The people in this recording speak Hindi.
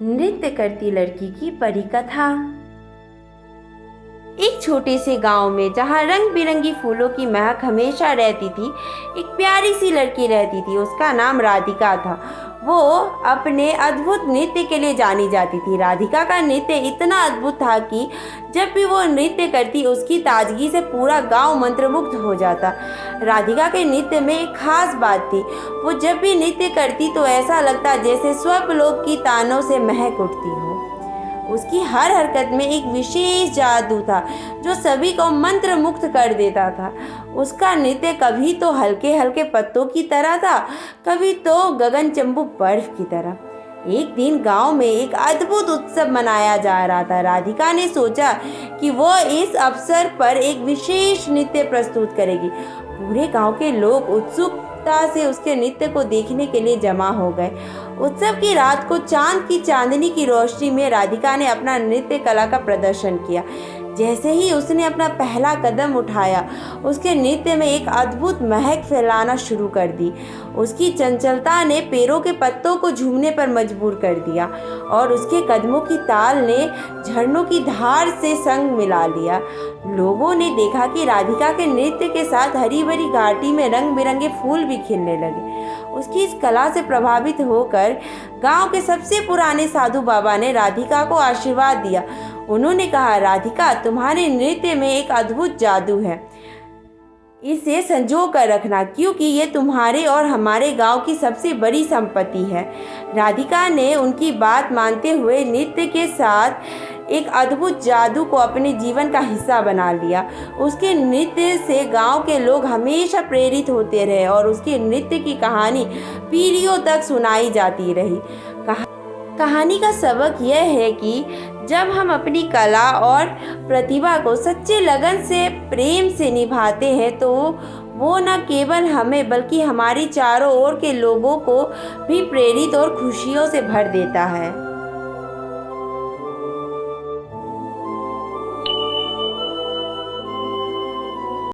नृत्य करती लड़की की परी कथा। एक छोटे से गांव में जहां रंग बिरंगी फूलों की महक हमेशा रहती थी, एक प्यारी सी लड़की रहती थी। उसका नाम राधिका था। वो अपने अद्भुत नृत्य के लिए जानी जाती थी। राधिका का नृत्य इतना अद्भुत था कि जब भी वो नृत्य करती, उसकी ताजगी से पूरा गांव मंत्रमुग्ध हो जाता। राधिका के नृत्य में एक खास बात थी। वो जब भी नृत्य करती तो ऐसा लगता जैसे स्वर्गलोक की तानों से महक उठती हो। उसकी हर हरकत में एक विशेष जादू था जो सभी को मंत्रमुग्ध कर देता था। उसका नृत्य कभी तो हल्के हल्के पत्तों की तरह था, कभी तो गगनचंबू बर्फ की तरह। एक दिन गांव में एक अद्भुत उत्सव मनाया जा रहा था। राधिका ने सोचा कि वो इस अवसर पर एक विशेष नृत्य प्रस्तुत करेगी। पूरे गांव के लोग उत्सुकता से उसके नृत्य को देखने के लिए जमा हो गए। उत्सव की रात को चांद की चांदनी की रोशनी में राधिका ने अपना नृत्य कला का प्रदर्शन किया। जैसे ही उसने अपना पहला कदम उठाया, उसके नृत्य में एक अद्भुत महक फैलाना शुरू कर दी। उसकी चंचलता ने पेड़ों के पत्तों को झूमने पर मजबूर कर दिया और उसके कदमों की ताल ने झरनों की धार से संग मिला लिया। लोगों ने देखा कि राधिका के नृत्य के साथ हरी भरी घाटी में रंग बिरंगे फूल भी खिलने लगे। उसकी इस कला से प्रभावित होकर गांव के सबसे पुराने साधु बाबा ने राधिका को आशीर्वाद दिया। उन्होंने कहा, राधिका, तुम्हारे नृत्य में एक अद्भुत जादू है। इसे संजो कर रखना, क्योंकि ये तुम्हारे और हमारे गांव की सबसे बड़ी संपत्ति है। राधिका ने उनकी बात मानते हुए नृत्य के साथ एक अद्भुत जादू को अपने जीवन का हिस्सा बना लिया। उसके नृत्य से गांव के लोग हमेशा प्रेरित होते रहे और उसके नृत्य की कहानी पीढ़ियों तक सुनाई जाती रही। कहानी का सबक यह है कि जब हम अपनी कला और प्रतिभा को सच्चे लगन से प्रेम से निभाते हैं तो वो न केवल हमें बल्कि हमारी चारों ओर के लोगों को भी प्रेरित और खुशियों से भर देता है।